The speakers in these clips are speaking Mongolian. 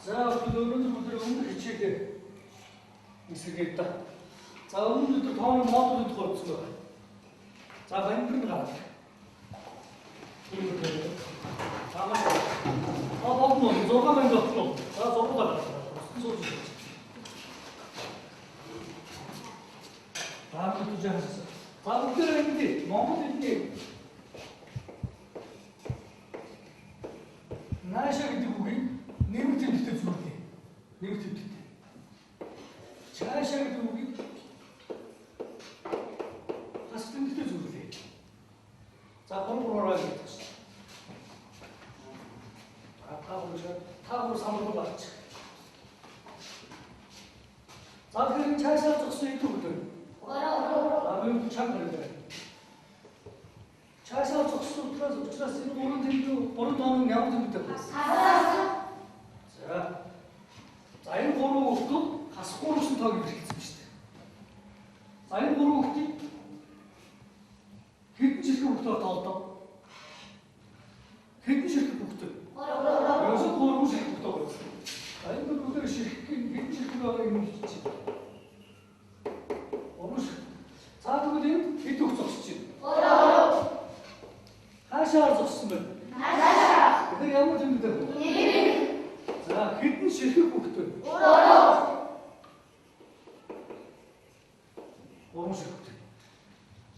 За өнөөдөр өмнө хичээлээ эсрэгээр та. За өнөөдөр тооны модулд тохиолдсон байна. За банкны гараад. Таамаг. Бод 6 банк боллоо. За 6 гараад. Сууж. Таамаг тужаас. За бүгд энэ Монгол хэлний наашаа гэдэг үгийг нэмэлт төвтэй зүрлээ. Нэмэлт төвтэй. Чаашаа гэдэг үгийг хас төвтэй зүрлээ. За гурваараа гэдэг. таавар самбар болж. За тэгэхээр чаашаа зогсон юм үү? Абын чанга гэдэг. Чаашаа зогсон учраас энэ гурван тоног ямар төвтэй вэ? За энэ гурван хүүхдүүд хасахгүй гэсэн тоог илэрхийлсэн шүү дээ. За энэ гурван хүүхдийг хэдэн ширхэг хүүхдээр тоолдоо? Хэдэн ширхэг хүүхдээр? Ерөөсөө гурван ширхэг хүүхдээр байсан. За энэ хүүхдээр хэдэн ширхэг байгаа юм хэлчих. Гурван ширхэг. За тэгвэл энэ хэд хүүхд зогсож байна? Хаашаа зогссон бэ? Хаашаа. Тэгэхээр ямар тэмдэг вэ? За хэдэн ширхэг хүүхдтэй? Гурван ширхэг.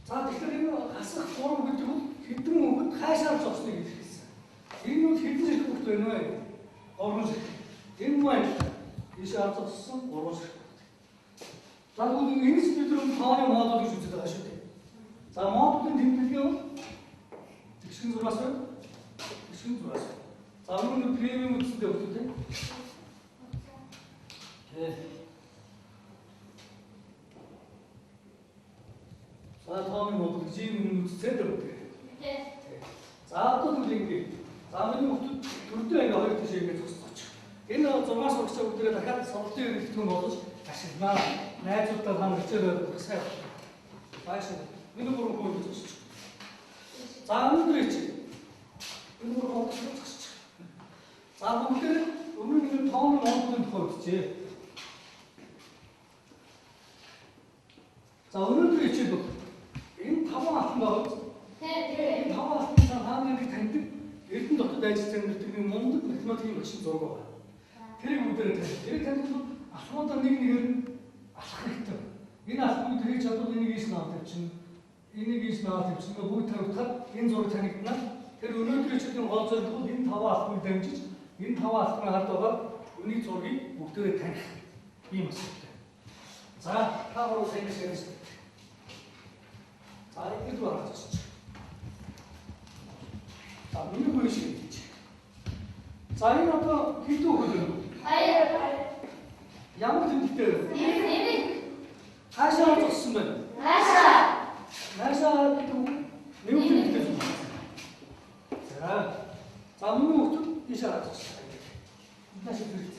За тэгэхээр энэ хасах гурван гэдэг нь хэдэн хүүхэд хаашаа зогсныг илэрхийлсэн. Энэ нь хэдэн ширхэг хүүхэд вэ нэ? Гурван ширхэг. Энэ маань ийшээ зогссон гурван ширхэг. За тэгвэл энэс бид нар тооны модуль гэж үздэг байгаа шүү дээ. За модулын тэмдэглэл нь Тэгшин зураас байна. Тэгшин зураас. За өмнө премиум үзсэндээ өгдөө тий. За тооны модуль жим үзсэд өгдөө. Тий. За одоо тэгвэл ингэ. За миний хүүхдүүд төрдөө ингэ хоёр тийш ингэ зогсооч. Энэ 6-аас багш бүгдээ дахиад сонголтын хэрэгтэн болж ашиглана. Найзуудаа хам хичээлээ сайн. Баашаа. Миний гурван хүн зогсооч. За өнөөдөр чи энэ гурван хүн зогсооч. За бүгдээ өмнө нь тооны модулын тухай үзчихье. За өнөөдөр чи бүх энэ 5 алтан байгаа. Тий. 5 алтан хааны таньдаг Эрдэнэ дотоод ажиллаж байгаа нэг мундаг математикийн багш зураг байгаа. Тэрийг бүгдээ таних. Тэрийг таних бол алхмуудаа нэг нэгээр нь алхах хэрэгтэй. Энэ алхмыг тэрийг чадвал энийг ийш наваад тавьчихна. Энийг ийш наваад тавьчихна. Бүгд тавьчихад энэ зураг танигдана. Тэр өнөөдрийн чиглэлийн гол зорилго бол энэ 5 алхмыг дамжиж энэ 5 алхмын хард байгаа үний зургийг бүгдээ таних. Ийм асуудал. За та гурав сайн ширээс. За энэ дөрөв харагдаж. За миний хөрөш хийж. За энэ одоо хэдэн хөлөө? 2. Ямар тэмдэгтэй вэ? 1. Хаашаа зогссон бэ? Хаашаа. Хаашаа гэдэг нэг тэмдэгтэй шүү. За миний хүүхд ийшээ зогссон. Нааш хэрэг.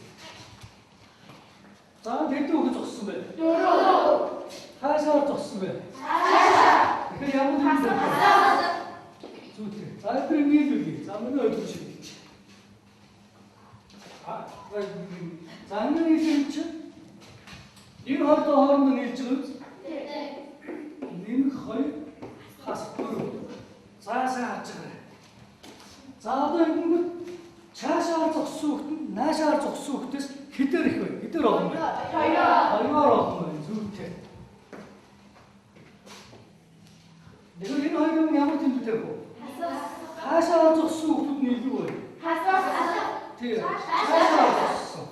За тэд хүүхд зогссон бэ? 4. Хаашаа зогссон бэ? Хаашаа. Тэгэхээр ямар тэмдэгтэй? Хаашаа. Зүгтээ. За тэр нийлүүлээ. За миний өдөр шиг. За энэ нийлүүлж энэ хооронд нийлж байгаа үз? Нэмэх 2 хас 4. За сайн харж байгаа. За одоо ингэнгүүт чаашаа зогссон хүүхэд нь наашаа зогссон хүүхдээс хэдээр их вэ? Хэдээр олон бэ? 2 олон байна. Зүгтээ. Тэгэхээр энэ хоёрын ямар тэмдэгтэй вэ? Хаашаа зогссон хүүхдүүд нь илүү вэ? Тий. Хаашаа зогссон.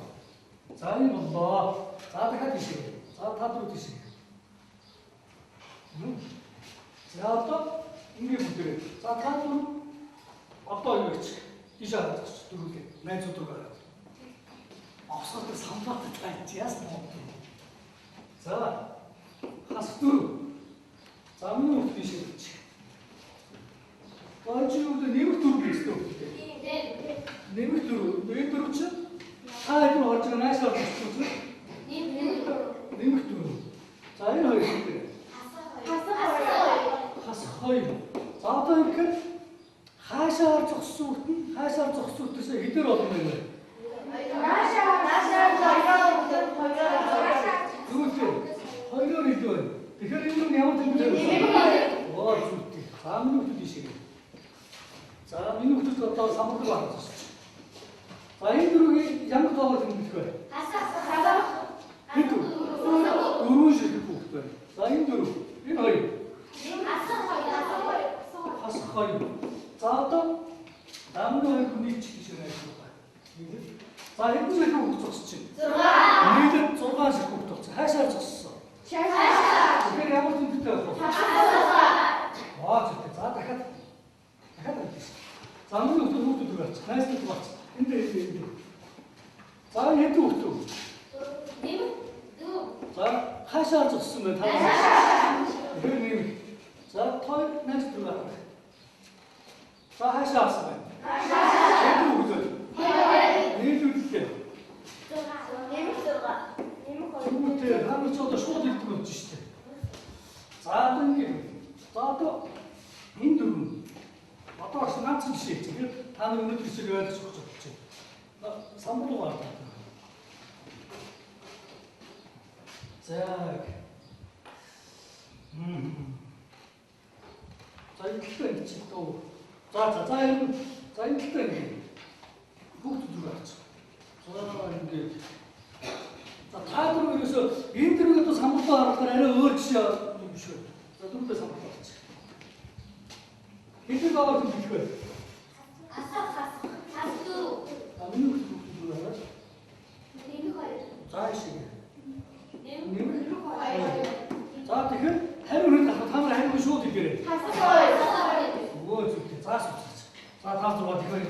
За энэ боллоо. За дахиад ишээ. За та дөрөв ишээ. За одоо ингэ бүгдээ. За та дөрөв одоо юу гэж ишээ хадгалж дөрвөлээ. Найзууд руу гараад. Авсгал самбарт тань яасан юм. За хас дөрөв. За миний хүүхд ишээ гэж. Баачи үдэ нэмэх дөрөв гэсэн үг. Нэмэх дөрөв. Энэ дөрөв чинь та энэ орж байгаа наашаа болсон чинь нэмэх дөрөв. За энэ хоёр хэвээр. Хас 2. За одоо ихээр хаашаа зогссон хүүхэд нь хаашаа зогссон хүүхдээс хэдэр олон байна вэ? Наашаа За энэ дөрвийг ямар тоогоор тэмдэглэх вэ? Хэд? Дөрвөн ширхэг хүүхэд байна. За энэ дөрөв. Энэ хоёр. Хасах хоёр. За одоо дамны хоёр хүний чинь ажиллах байна. За хэдэн ширхэг хүүхэд зогсож байна? Нийлээд 6 ширхэг хүүхэд зогссон. Хаашаа зогссон? Тэгэхээр ямар тэмдэгтэй байх вэ? Зүгт. За дахиад. За мөн хүүхдүүд байна. Найстай байна. Энд. За хэдэн хүүхдүүд? За хаашаа зогссон бэ? Тэгэхээр нэг. За той найс дөрөв байна. За хаашаа авсан байна? Хэдэн хүүхдүүд? Нийлүүлээ. Тэгвэл хамт ч одоо шууд хэлдэг болж штэ. За ингээд. За одоо энэ дөрөв. Одоо бас ганц жишээ. Тэгэхээр та нар өнөөдөр хэсэг ойлгож өгч байна. Самбуу гардаг. За. За энэ чи тоо. За энэ бүгд зүг авч. За ингээд. За та нар ерөөсөө энэ дөрөв одоо самбуу гаргахаар арай өөр жишээ юм биш үү? За дөрөвдөө самбуу гарч. Хэдэн баавар хэлэх вэ? За шиг. За тэгэхээр харин хэл авах та нар харин шууд хэлээрэй. Зүгт. За шууд. За та зураг тэгэхээр.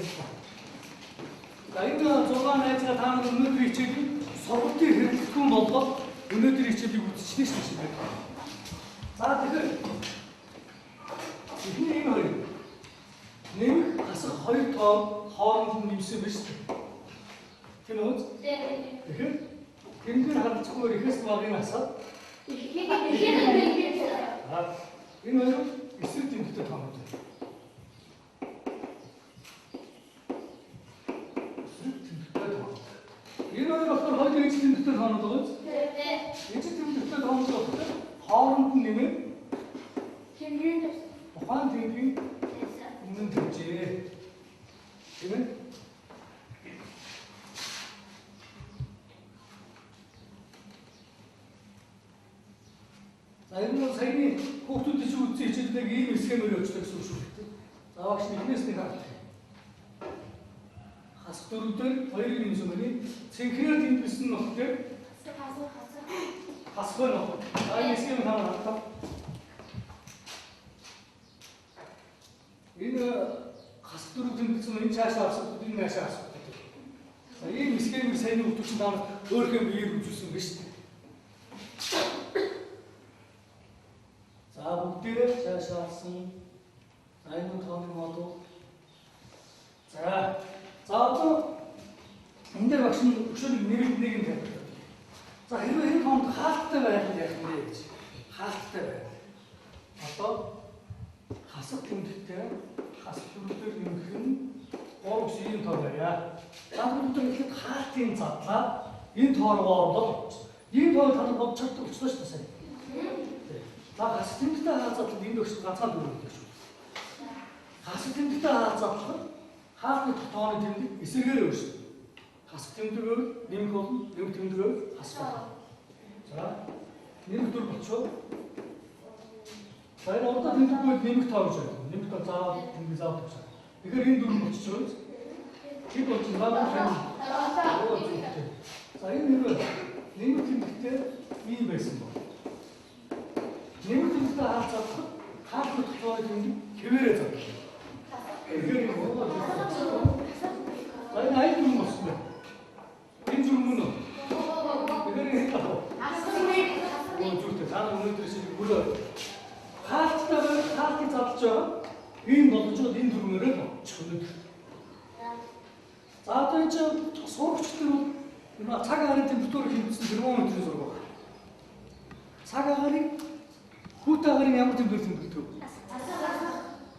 За энэ 6 найзгаа та нар өнөөдөр хичээлийн сургалтын хэрэглэхгүй болоод өнөөдөр хичээлийг үзчихлээ шүү дээ. За тэгэхээр эхний энэ хоёр нэмэх хасах хоёр тоо хооронд нь нэмсэн биз дээ. Тийм үү? Тэгэхээр тэмдэг харилцахгүй ихэс багын асаад энэ хоёр эсрэг тэмдэгтэй тоонод. Энэ хоёр болохоор хоёр ижил тэмдэгтэй тоонод байгаа биз? Ижил тэмдэгтэй тоонод болохоор хооронд нь нэмээ ухаан тэмдгийн өмнө төвчээ. Тийм ээ? За энэ нь саяны хүүхдүүд чинь үзсэн хичээлдэг ийм схемээр явуулдаг гэсэн үг шүү дээ. За багш нэгнээс нэг харах. Хас дөрөвдөр хоёрын нэмсэн байна. Цэнхрээр тэмдэглэсэн нь болохоор хасгүй нөх. За энэ схем харах. Энэ хас дөрөв тэмдэглэсэн энэ цаашаа авсан энэ наашаа авсан. За ийм схемээр саяны хүүхдүүд чинь дараа өөрхөн биеэр үзүүлсэн биз дээ. За бүгдээрээ цаашаа авсан. За энэ тооны модул. За одоо энэ дээр багш нь өчигдөр нэг юм тавьдаг. За хэрвээ энэ тоонд хаалттай байх нь яг нэ гэж. Хаалттай байх. Одоо хасах тэмдэгтэй хас төрөлдөр нэмэх нь 3 гэсэн тоо байя. За бүгд ихэд хаалтын задлаа энэ тоо руу оруулаад энэ тоо танад бодож чаддаг учраас шүү дээ. За хас тэмдэгтэй хаалцаад энэ өгч ганцхан дөрөвдөг шүү. Хас тэмдэгтэй хаалцаад хаалтны тооны тэмдэг эсрэгээр өгч. Хас тэмдэгөө нэмэх болно, нэмэх тэмдэгөө хас болно. За нэмэх дөр болчихоо. За энэ урдаа тэмдэггүй нэмэх тоо гэж байна. Нэмэх тоо заавал тэмдэг заавал гэж. Тэгэхээр энэ дөрөв болчихоо. Хэд болчих заавал байна. За энэ нэмэх тэмдэгтэй ийм байсан байна. Нэмэх тэмдэгтэй хаалцаад хаалтны тооны тэмдэг хэвээрээ зав. Тэгэхээр энэ айн юм болсон байна. Энэ зүрх мөн үү? Тэгэхээр энэ таа. Зүрхтэй цаана өнөөдөр шиг бүлөө. Хаалтын задлж байгаа. Ийм болгож байгаа энэ зүрхмөрөө болчих өнөөдөр. За одоо энэ сурагч нар цаг агаарын температурыг хэмжсэн термометрийн зураг байна. Цаг агаарын хүүт агаарын ямар температур тэмдэглэдэг вэ?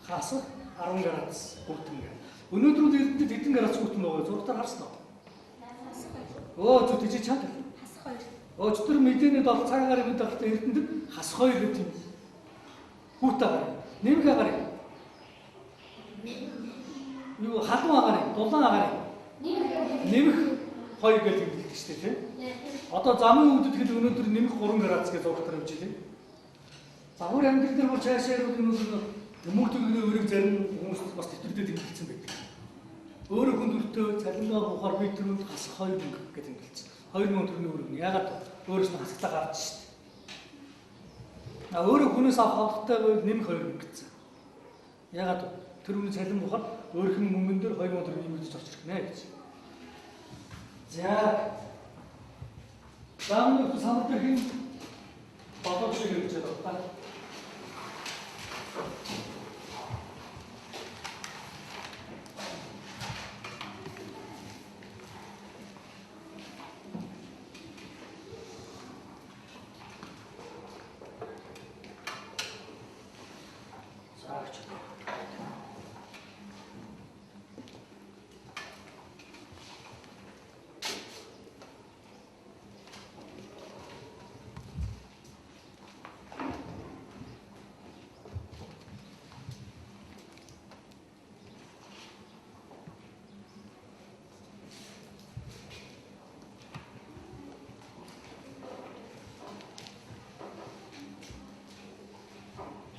Хасах 10 градус хүүтэн гэх. Өнөөдөр үеэд хэдэн градус хүүтэн байгаа зургатаар харсан уу? Зүг тийч чад. Хасах 2. Өчтөр мэдээний дол цаг агаарын мэдээлэлтэй эрдэнэд хасах 2 гэдэг юм. Хүүт агаар. Нэмэх агаар. Юу халуун агаар, дулаан агаар. Нэмэх 2 гэж хэлдэг шүү дээ тийм. Одоо замын өвдөд хэд өнөөдөр нэмэх 3 градус гэж зургатар явж илээ. Загвар амьдрал дээр бол цаашаа яруу өмөртөгний өрийг зарим хүмүүс бас тэтэрдээ тэмдэглэсэн байдаг. Өөрөө хүндөртөө цалингаа буухаар метрүүд хасах 2 мөнгө гэж тэмдэглэсэн. 2000 төгрөгийн өрийг нь ягаад өөрөөс нь хасагтаа гарч шүү дээ. Өөрөө хүнээс авах хавтаа нэмэх 2 мөнгө гэсэн. Ягаад тэр хүний цалин буухаар өөрхөн мөнгөн дээр 2000 төгрөгийн нэмэгдэж орчих гэнэ гэж. За. Замын самбар дээр хин бодоод шиг хэлж байгаа.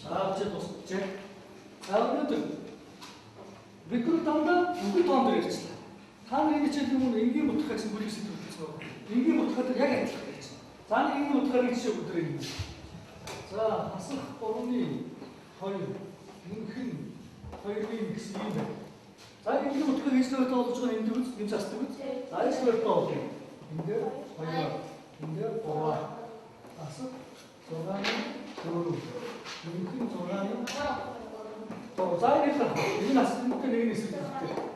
Авчид тусч. Өнөөдөр бикрүү дандаа бүгд тоон дээр ярьчлаа. Та нарын хичээл юм уу энгийн утга гэсэн бүлэг сэдвүүд гэсэн. Энгийн утгаар яг адилхан гэж. За нэг энгийн утгаар жишээ өдрөө юм. За хасах 3-ны 2 нэмхэн 2-ын гэсэн юм байна. За энгийн утгаар хийслээр тоолж байгаа энэ дөрөв юм застдаг үү? За хийслээр тоолж. Энд дээр 2, энд дээр 3. Хасах 6-ны 4. Нэмхэн 6-ны за энэ л энэ нас нүдтэй нэг нэсэлтэй.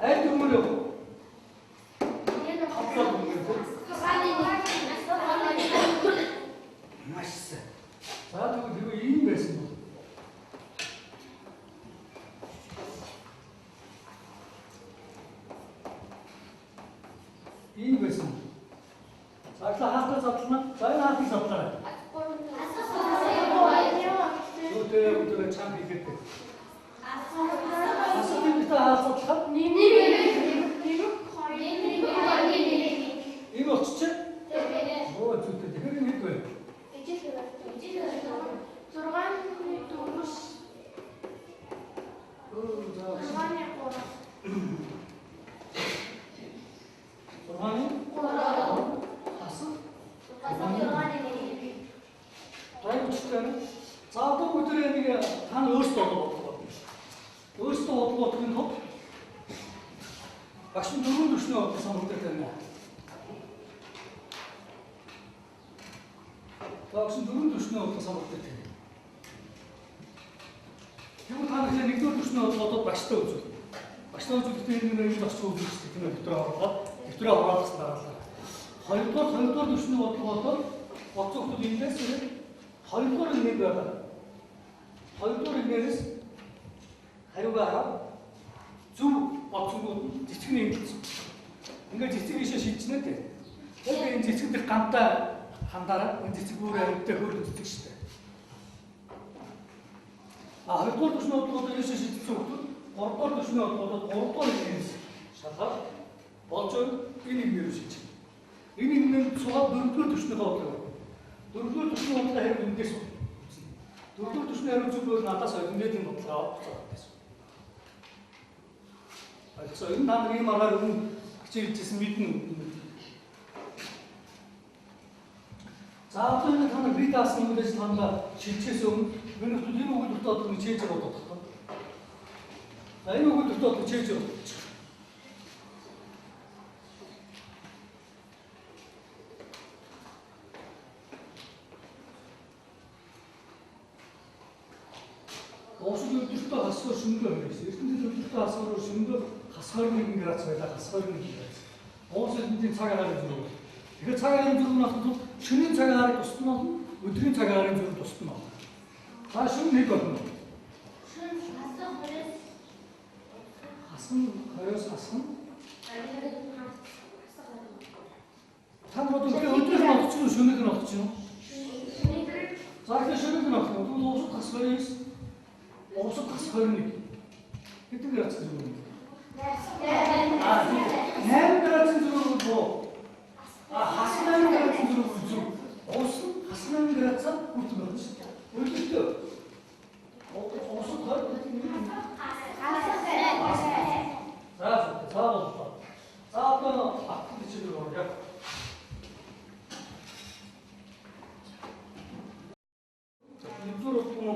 Аль дүмөр юу? Маш сайн. За тэгвэл ийм байсан бол. Ийм байсан. За хаалтаа задлана. За энэ хаалтыг задлаа. Өдөр чам хийгээд. Асуулт хаалцлах ийм болчихчих. Оо зүгт тэгэхээр хэд вэ? 6-ны за одоо өдөр нэг та өөрсдөө бодлоо. Өөрсдөө бодлоо гэх нь багш нь 4 төвшний бодлоо сонголттой байна. Багш нь 4 төвшний бодлоо сонголттой байна. Тэгвэл та нэг 1-р төвшний бодлоо багштай үзүүл. Багштай үзүүлэхдээ энэ нэг багш үзүүлсэн тийм дэвтрээ оруулаад дэвтрээ оруулсан дараалал. 2-р төвшний бодлого боцоо хүмүүс эндээс 2-р нэг байгаа. 2-р нэгээс хариугаа аваад зөв боцонгууд цэцэг нэмэлцсэн. Ингээд цэцэг ийшээ шийдчихнэ дээ. Тэгэхээр энэ цэцэг дээр гантаа хандаараа энэ цэцэг өөрөө амьтаа хөөрхөн цэцэг шүү дээ. 2-р төвшний бодлогоо ийшээ шийдсэн хүмүүс 3-р төвшний бодлогоо 3-р нэгээс шалгаад болж энэ нэгнээр шийдчих. Энэ нэгнээр цугаад 4-р төвшний бодлого. 4-р төвшний бодлого хэрэг эндээс 4-р төвшний хариу зөвлөл надаас ингээд юм бодлоо авах гэсэн. Тэгэхээр энэ та нар ийм аргаар өмнө хичээлжсэн мэднэ. За одоо энэ та нар би даасан үгээс танаа шилжихээс өмнө энэ хүмүүс энэ үгд дотоод нэг чийж бодох тоо. За энэ үгд дотоод чийж бодох. Оосны өдөртөө хасгаар шөнөдөө байсан. Эрдэнэт өдөртөө хасгаар шөнөдөө хасгаар 1 градус байлаа, хасгаар 1 градус. Оосны эдийн цаг агаарын зүрх. Тэгэхээр цаг агаарын зүрх нь болохоор шөнийн цаг агаарын тусад нь болно, өдрийн цаг агаарын зүрх тусад нь болно. За шөнө хэд болно? Шөнө хасах 20-с хасан 20-с хасан. Та бодвол өдрийг нь олчих нь шөнөийг нь олчих нь. За тэгэхээр шөнөийг нь олох. Тэгвэл уусад хас 20-с уусад хас 21. Хэдэн градус гэж юм бэ? 8 앞으로 치도록 하자. 이쪽으로 보면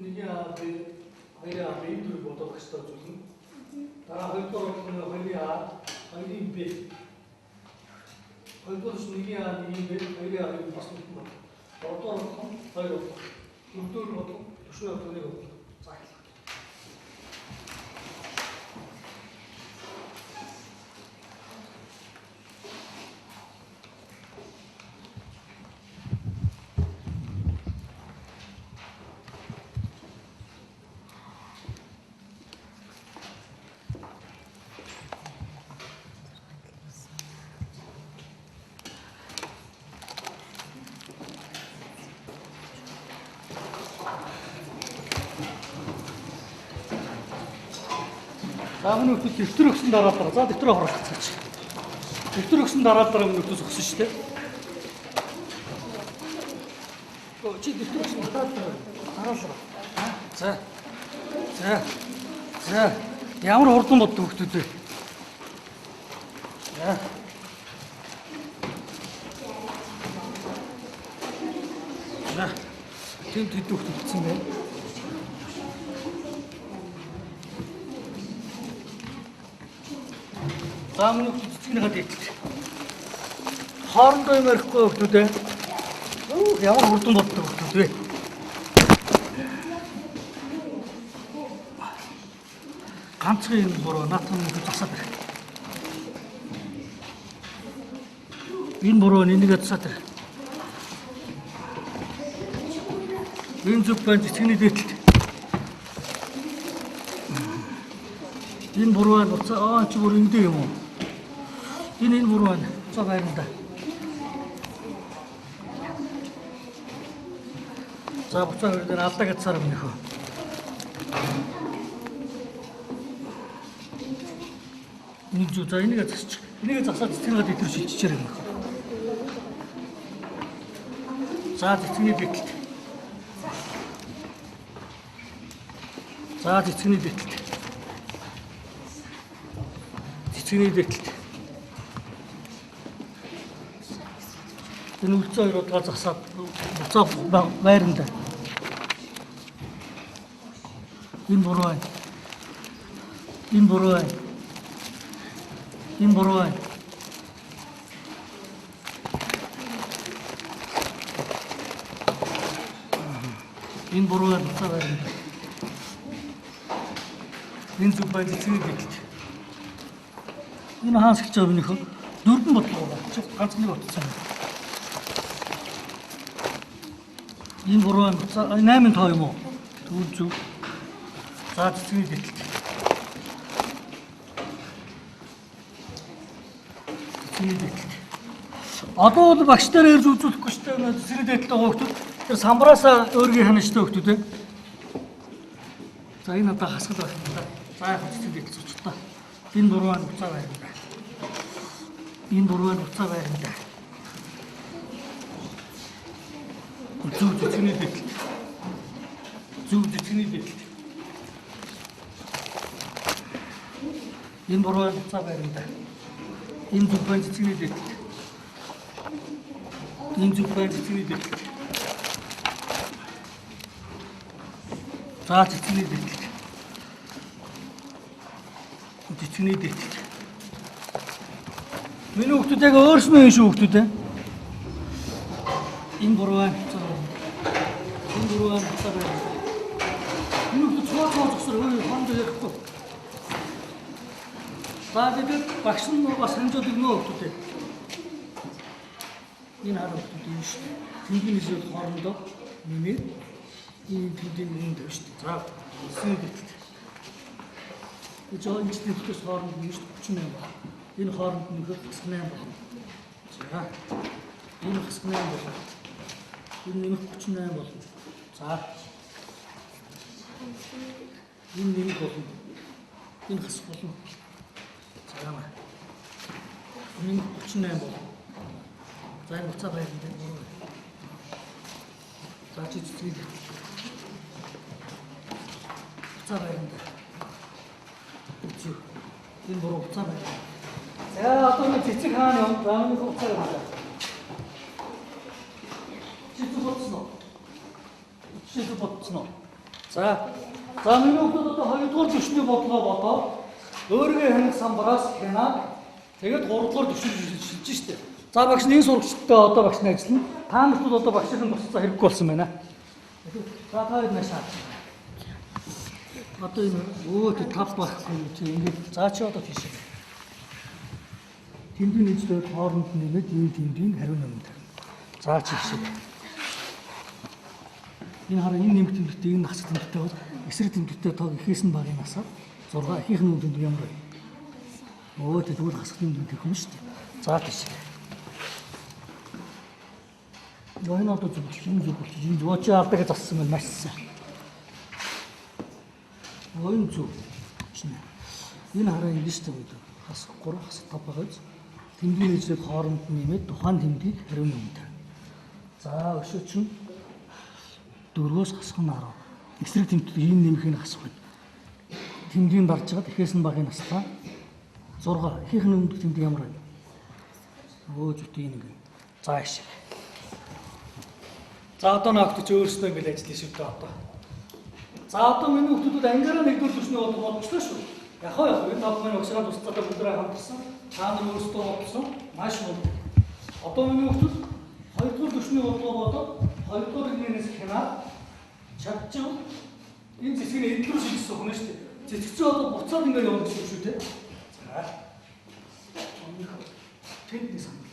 이게 아이야 메인들을 못 얻었다 조금. 나 헐도록 보면 헐이야 헐이 배. 헐도록 이게야 이배 헐이야 이 봤을 거. 어떠로 헐로 이쪽으로 보통 수요 돌리고. 아무는 그 뒤뜨럭슨 달았더라. 자, 뒤뜨럭으로 갔지. 뒤뜨럭슨 달았더라면 또 속수시대. 뒤뜨럭슨 달았더라. 알았어. 자, 양으로 hortum 못도 흑두두. 자, 뒤뜨 흑두두네. Заамны цэцгний хад ичдэг. Хоорондоо юм ярихгүй хүмүүс ээ. Ямар хурдан боддог хүмүүс вэ? Ганцхан юм буруу наатан хүмүүс засаад байна. Энэ буруу нэнийгээ засаад байна. Энэ зүг байна цэцгний дээдлэлт. Энэ буруу нь чи бүр эндээ юм уу? Энэ буруу нь цаа байранда. За буцаа өрдөн алдаг атсаар юм нөхөө. Энэ зүг за энийг засчих. Энийг засаад цэцгнийгээ дэвтэр шилжчихээр юм нөхөө. За цэцгний дэвтэлт. За цэцгний дэвтэлт. Цэцгний дэвтэлт. Энэ үлцэн хоёроо засаад буцаа байранда. Энэ буруу байна. Энэ буруу байна. Энэ буруу байна. Энэ буруу байна буцаа байранда. Энэ зүг байна цэцгний дэвтэлт. Энэ хаас гэж байгаа юм нөхөө. Дөрвөн бодлого байна. Чи ганц нэг бодсон. Энэ буруу байна. 8-5 юм уу? Түр зүг. За цэцгний дэвтэлт. Цэцгний дэвтэлт. Одоо бол багш нар ирж үзүүлэхгүй шүү дээ. Цэцгний дэвтэлт байгаа хүмүүс. Тэр самбараасаа өөрийн ханаштай хүмүүс дээ. За энэ одоо хасгал байх юм да. За яг цэцгний дэвтэлт зурчлаа. Энэ буруу байна. Буцаа байранда. Энэ буруу байна. Буцаа байранда. Зүг цэцгний дэвтэлт. Зүг цэцгний дэвтэлт. Энэ буруу байна. Буцаа байранда. Энэ зүг байна цэцгний дэвтэлт. Энэ зүг байна цэцгний дэвтэлт. За цэцгний дэвтэлт. Цэцгний дэвтэлт. Миний хүүхдүүд яг өөрснөө юм шүү хүүхдүүд ээ. Энэ буруу байна. Энэ буруу байна. Энэ хүүхдүүд цоохоо зогсоор хонд ярихгүй. За тэгээд багш нь бас хэмжээд өгнө хүүхдүүд. Энэ хараа хүүхдүүд юм шүү дээ. Тэнгиний зүйл хоорондоо нэмээд энэ тэндийн юм дэв шүү дээ. За цэцгний дэвтэлт. Энэ жоо инженерээс хооронд нь шүү дээ 38 байна. Энэ хооронд нь 38 байна. За энэ 38 байна. Энэ нэмэх 38 болно. За энэ нэмэх болно. Энэ хасах болно. За энэ 38 болно. За энэ буцаа байранда. За чи цэцгний буцаа байранда. Энэ буруу буцаа байранда. За одоо нэг цэцэг хааны замын хугацаа байна. Чиtu бодсон уу? За миний хувьд одоо 2 дугаар төвшний бодлого бодоод өөрийгөө ханих самбараас хянаад тэгээд 3 дугаар төвшөнд шилжиж штэ. За багш энэ сурагчтай одоо багш нь ажиллана. Та нарт одоо багшийн туслалцаа хэрэггүй болсон байна. За та хэд наашаа. Одоо энэ өөд тав байхгүй чи ингээд за чи одоо тийш. Тэмдгийн нийцлүүд хооронд нэмээд энэ тэмдгийн хариу нэмэлт тавина. За чи шиг. Энэ хараа энэ нэмэлт тэмдэгтээ энэ насц тэмдэгтээ бол эсрэг тэмдэгтээ тог ихээс нь багын насаа 6 ихийнх нь тэмдэг ямар вэ? Өөд тэгвэл хасах тэмдэг гэх юм шүү дээ. За тийш. Энэ одоо зөвхөн зуучи алдаг гэж зассан байна маш сайн. Ойн зүг. Энэ хараа ингэ шүү дээ. Хасах 3 хасах 5 байгаа. Тэмдгийн нийцлэг хооронд нэмээд тухайн тэмдгийг хариу нэмэлт. За өшөө чинь 4-өөс хасах нь 10. Эсрэг тэмдэг ийм нэмэхийг хасах байна. Тэмдгийн дарж байгаа ихээс нь багын настаа 6. Ихийнх нь өмнөд тэмдэг ямар вэ? Зүйтэй ингэ. За иш. За одоо наавч өөрсдөө ингэ ажиллая шүү дээ одоо. За одоо миний хүүхдүүд ангиараа 1-р төвшний бодлого бодчихлоо шүү. Яг энэ тавханы өгсөөр тусдаа бүгдээ хамтарсан. Та нар өөрсдөө бодсон маш муу. Одоо миний хүүхдүүд 2-р төвшний бодлого бодоод 2-р нэгнээс хянаад чадчих. Энэ зэсгийн эдлүү шигсэн хүн шүү дээ. Зэсгцээ одоо буцаад ингэ явуулж шүү дээ. За. Тэндээс хандсан.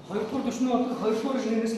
Хоёрдугаар төвшний бодлого 2-р нэгнээс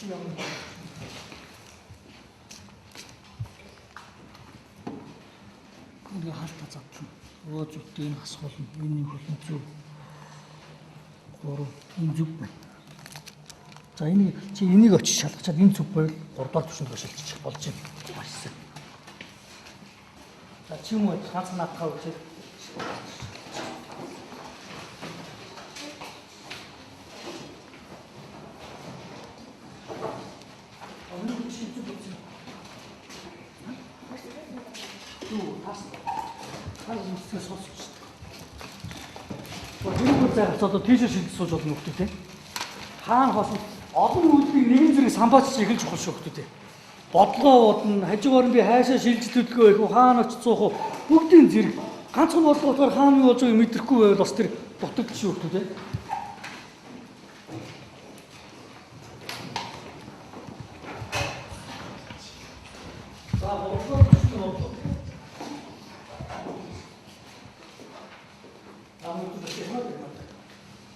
гарна. Ингээ хаалтаа завчин. Зүйтэй энэ асуулна. Энэ хөлн зүв. Энэ зүг байна. За энийг очиж шалгачаад энэ зүг байл 3 дахь түвшинд шилжиж болж байна. Маш сайн. За чи юм уу ганц наадхаа үзээ. Одоо тийшээ шилж сууж болно хүмүүс те. Хаана хоос олон үйлдвэрийг нэгэн зэрэг самбаач эхэлж чухал шүү хүмүүс те. Бодлого бодно, хажуугаар нь би хайшаа шилж төлгөө их үү, хаана очиж суух уу, бүгдийн зэрэг ганцхан бодлогоор хаана юу болж байгааг мэдэхгүй байвал бас тэр дутагдчих шүү хүмүүс те. За бодлого гэсэн бодлого.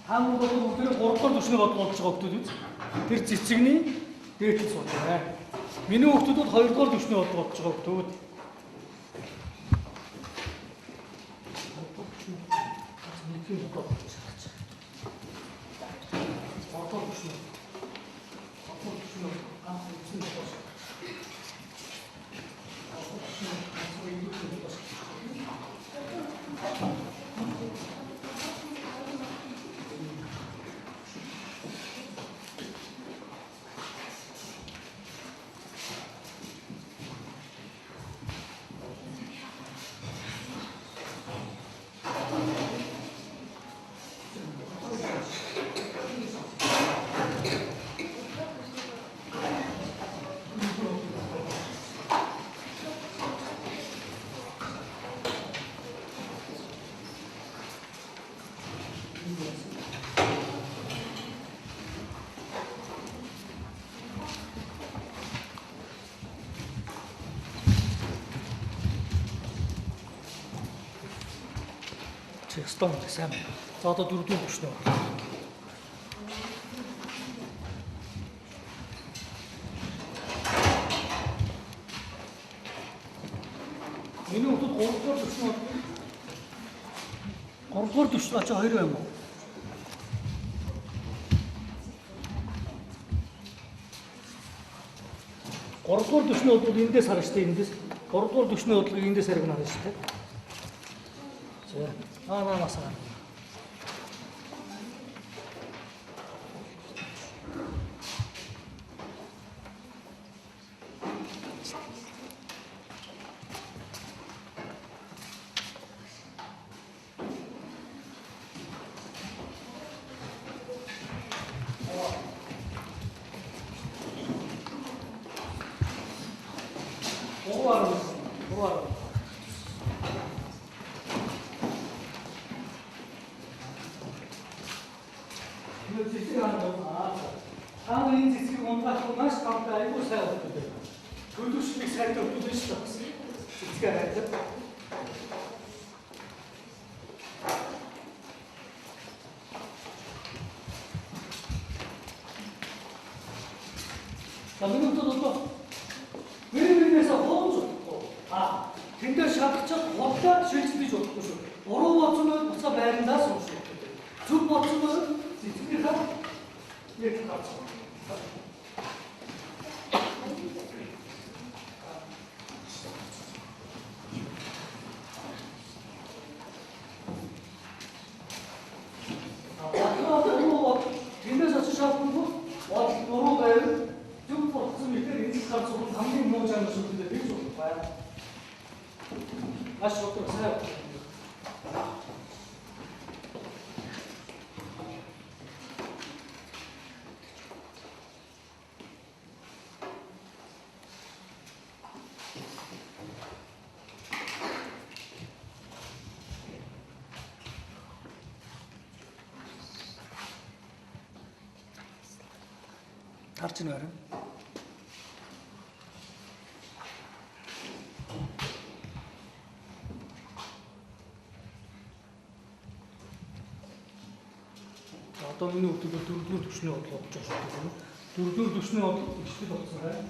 Хаан бол бүгд 3 дахь түвшний бодлого болж байгаа хүмүүс. Тэр цэцэгний дээдл сууж байна. Миний хүмүүс бол 2 дахь түвшний бодлого болж байгаа хүмүүс. Стон сайн. За одоо 4 дахь түвшний бодлого. Миний хүмүүс 3 дахь түвшний бодлого. 3 дахь түвшний очоо 2 юм уу? Гуравдугаар түвшний бодлого эндээс харна шүү дээ, эндээс. 3 дахь түвшний бодлого эндээс харна шүү дээ. За. Масаа. Тэндээ шалгачаад худлаа шилжүүлж болохгүй шүү. Буруу бодсон бол буцаа байрандаа сууж шүү. Зөв бодсон бол цэцгийн хаа яг таарсан. Тэндээс очиж шалгахгүй бодол буруу байвал зөв бодсон мэхээр энэ харцуул хамгийн муу жанр шүү дээ гэж байна. Маш шууд сайн. Тарч нэрэн. Одоо миний хөтөлбөр 4 дугаар түвшний бодлого болж байгаа шүү дээ. 4 дугаар түвшний бодлого ихтэй болсон байна.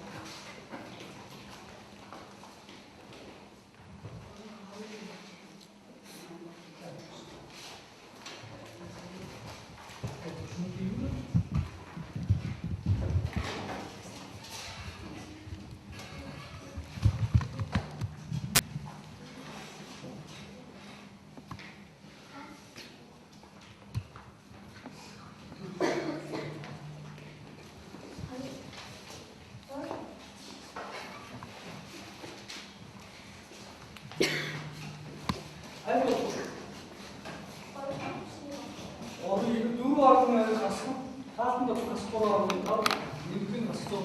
хаалтан дотор бас 3.5, нэгдүгээр бас 6.1,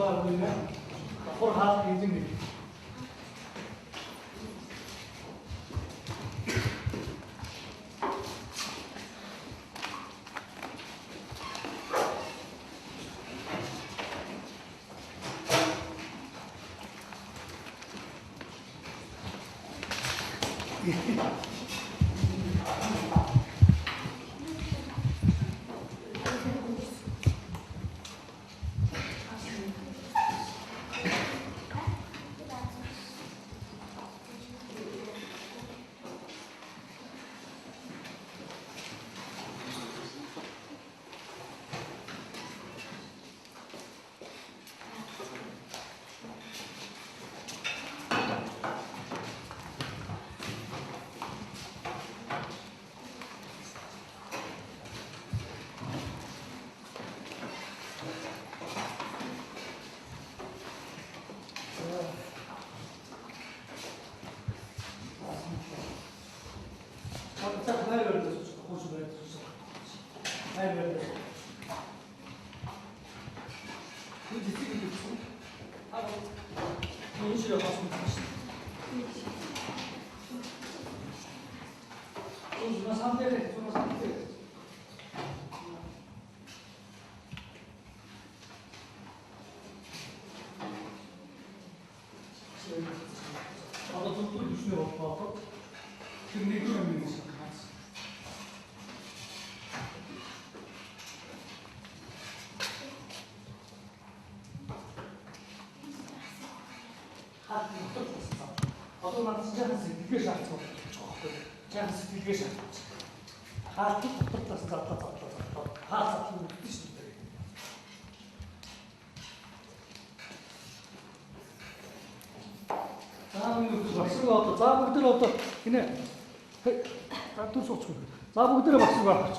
давхар хаалт эзэн нэг. За бүгд одоо гинэ. Татвар суучих. За бүгд багсаг авах.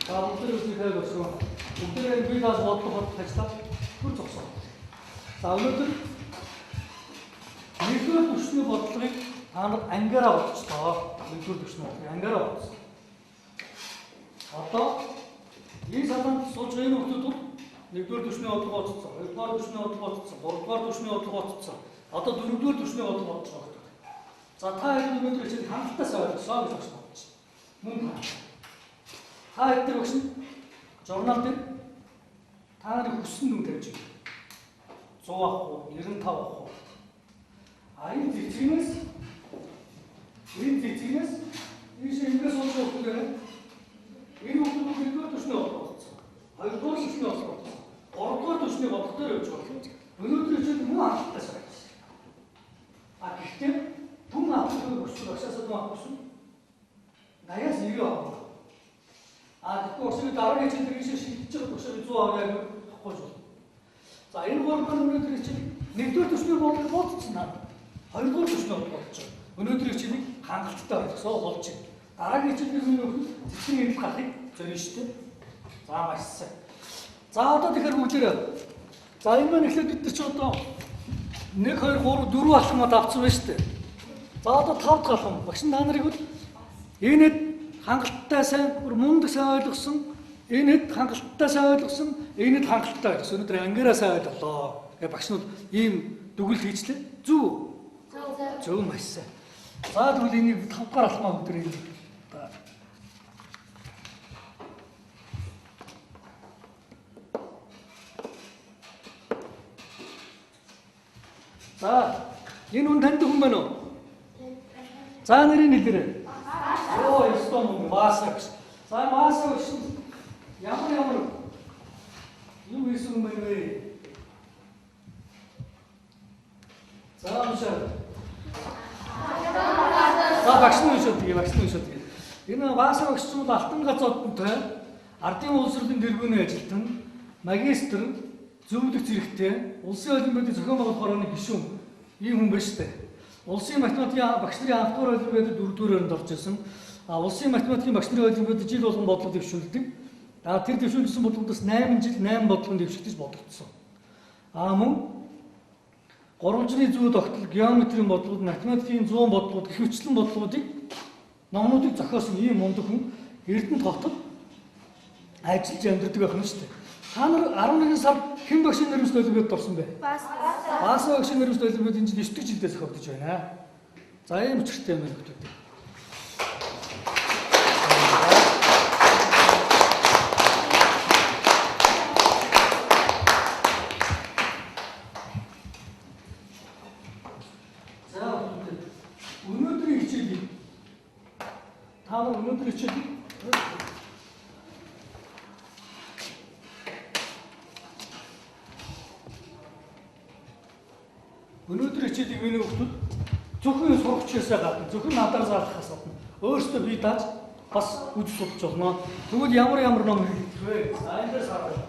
За бүгд үсгээр багсаг. Бүгд би даас бодлого ажиллаа. Түр зогсоо. За өнөөдөр нэгдүгээр түвшний бодлогыг та нар ангиараа бодчихлоо. Нэгдүгээр түвшний бодлогыг ангиараа бодсон. Одоо энэ салбарт сууж байгаа хүмүүс нэгдүгээр түвшний бодлого бодсон, хоёрдугаар түвшний бодлого бодсон, гуравдугаар түвшний бодлого бодсон. Одоо дөрөвдүгээр түвшний бодлого бодож байгаа. За та хэд өнөөдөр чинь хангалттай ойлгосоо гэж бодож байна. Мөн та хэд багш нь журнал дээр та нарын хүссэн дүн тавьж байна. 100 авах уу, 95 авах уу? Энэ зэцгнээс ийш ингээс болж байгаа хүмүүс энэ хүмүүс нэгдүгээр түвшний бодлого бодсон. Хоёрдугаар түвшний бодлого бодсон. Гуравдугаар түвшний бодлого дээр явж байгаа. Өнөөдөр чинь мөн хангалттай ойлгосоо. Гэхдээ түн авахгүй өчтөр агшаасаа түн авахгүй. 80-аас 90 авах. Тэгэхгүй өчтөр дараагийн чинь тэрийг шилжиж байгаа өчтөр 100 авах яг авахгүй шүү. За энэ гурван өнөөдөр чинь нэгдүгээр түвшний бодлого бодсон наа. Хоёрдугаар түвшний бодлого бодож байгаа. Өнөөдөр чинь хангалттай ойлгосоо болж байна. Дараагийн чинь нөхөд цэцгийн эдл гарахыг зорино шүү дээ. За маш сайн. За одоо тэгэхээр бүгдээрээ за энэ маань эхлээд бид чи одоо 1 2 3 4 алхмад авсан байна шүү дээ. За одоо 5 дахь алхам. Багш та нарыг бол энэд хангалттай сайн мундаг сайн ойлгосон, энэд хангалттай сайн ойлгосон, энэд хангалттай ойлгосон. Өнөөдөр ангиараа сайн ойлголоо. Багш нь бол ийм дүгэл хийчлээ. Зүг. Зөв маш сайн. За тэгвэл энийг 5 дахь алхмаа өдөр энэ. За энэ хүн танд хүн байна уу? За нэрийг хэлээрэй. Оо ёстой юм маасагч. За маасагч ямар юу хийсэн юм бэ? За уншаа. За багш нь уншаад. Энэ маасагч нь алтан газуудтай ардын улсролын тэргүүний ажилтан, магистр, зөвлөх зэрэгтэй, улсын олимпиадын зохион байгуулах хорооны гишүүн ийм хүн байна шүү дээ. Улсын математикийн багш нарын анх дугаар олимпиадад 4-р өрөөнд орж ирсэн. Улсын математикийн багш нарын олимпиадад жил болгон бодлого дэвшүүлдэг. Тэр дэвшүүлсэн бодлогоос 8 жил 8 бодлогын дэвшигдэж бодогдсон. Мөн 3 жилийн зүй тогтол, геометрийн бодлогод, математикийн 100 бодлогод, гэх мэтлэн бодлогуудыг номнуудыг зохиосон ийм мундаг хүн Эрдэнэт хотод ажиллаж амьдардаг байх юм шүү дээ. Та нар 11 сард хэн багшийн нэрмжлэл төлөвлөгөөд орсон бэ? Бас багшийн нэрмжлэл төлөвлөгөөд энэ жил 9 дэх жилдээ зохиогдож байна. За ийм учиртай юм байна хүмүүс. Өнөөдрийн хичээлийг та нар өнөөдрийн хичээлийг миний хүүхдүүд зөвхөн сурагчаасаа гадна зөвхөн надаас заахаас гадна өөрсдөө бие дааж бас үз судалж болно. Тэгвэл ямар ном хэрэгтэй вэ? Айлдас хараа.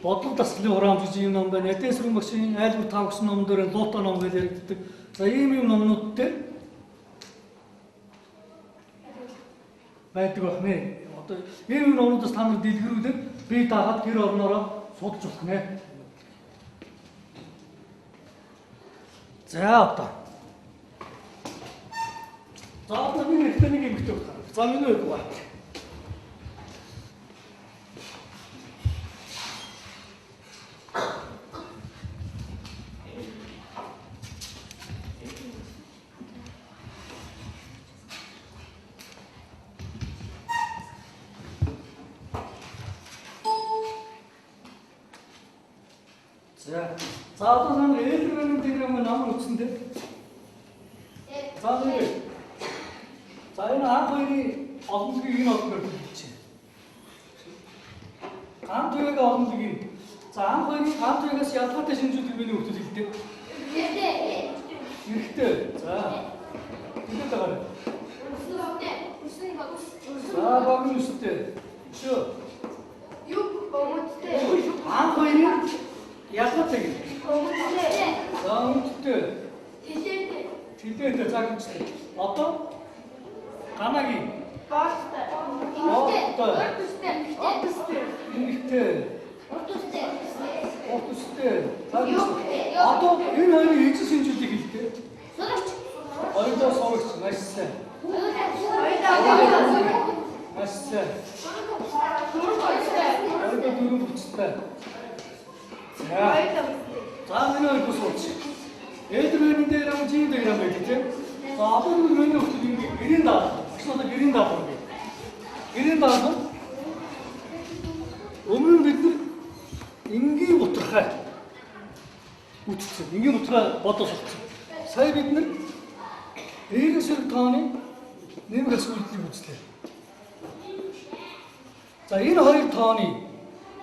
Бодлого даслын хураамж гэж юм ном байна. Эдээс рүү машин айлбар тавгсан ном дээр луута ном гэж яригддаг. За ийм юм номнууд дээр байдаг байна. Одоо ийм номнуудаас та нар дэлгэрүүлээд бие даагаад гэр орноороо судалж болох нэ. За одоо. За одоо миний хэлдэг нэг юм хэлдэг байна. За миний үг байна. За одоо нам ээлжирэн дээрээ ном үтсэндээ. За нэг. За энэ хоёрын олонлогийг энэ олонлоор хэлчихэ. Хамтлагийн олонлогийг. За хоёрын хамтлагаас ялгаатай шинжүүдийг миний хүүхдүүд хэлдэг. Хэрэгтэй. За. Ингээд байгаа. За багын үстэй. Шөө. Юу бомцтэй. Хоёрын ялгаатай. За үнэтэй. Тэлээтэй загчтай. Одоо ганагийн баастай. Үнэтэй. Отустэй. Одоо энэ хоёрын эцэс шинжүүдийг хэлдэг. Хоёроо сурагч маш сайн. Маш сайн. Хоёроо дөрөв хүчтэй. За миний хоёр босооч. Эдрийн дээр ам жин дээр ам байдаг тийм. За одоо миний хүүхдүүд ингэ гэрийн даа. Багшнуудаа гэрийн даа байна. Гэрийн даа. Өмнө нь бид энгийн бутрахай үтцсэн. Энгийн бутраа бодож сурцсан. Сая бид нар дээгшэр тооны нэмгээс үйлдэлийг үзлээ. За энэ хоёр тооны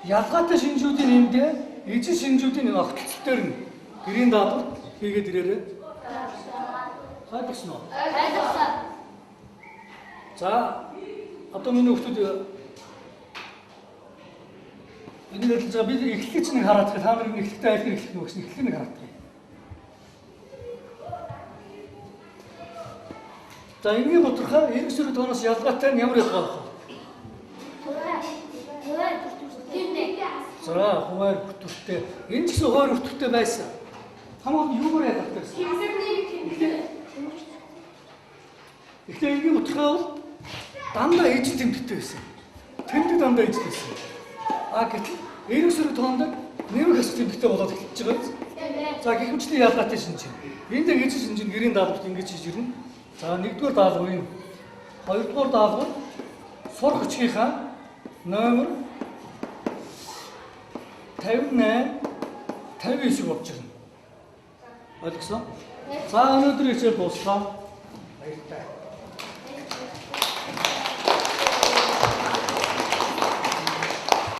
ялгаатай шинжүүдийн эндээ эцэг шинжүүдийн огтлол дээр нь гэрийн даалгавар хийгээд ирээрээ. Хайдсан уу? Хайдсан. За одоо миний хүүхдүүд энэ л за бид эхлэлч нэг хараад та нар эхлэлтэй айлхэр эхлэх нь гэсэн эхлэлийг хараад. За энгийн бодлохоо эрг сүрэг тооноос ялгаатай нь ямар ялгаа вэ? За хуваар бүтвэртэй. Энэ ч гэсэн хуваар бүтвэртэй байсан. Хамаагүй юугаар ялгаатай байсан? Тэгэхээр энгийн бодлохоо бол дандаа ижил тэмдэгтэй байсан. Тэмдэг дандаа ижил байсан. Гэтэл эрг сүрэг тоонд нэмэг хэсэг тэмдэгтэй болоод эхэлж байгаа биз? За гэхмэчлийн ялгаатай шинж. Энд дээр ижил шинж нь гэрийн даалгаварт ингэж хийж ирнэ. За нэгдүгээр даалгаврын хоёрдугаар даалгавар сурах хүчийнхаа номер 58 59 болж байна. Ойлгосон? За өнөөдрийн хичээл дуслаа. Баярлалаа.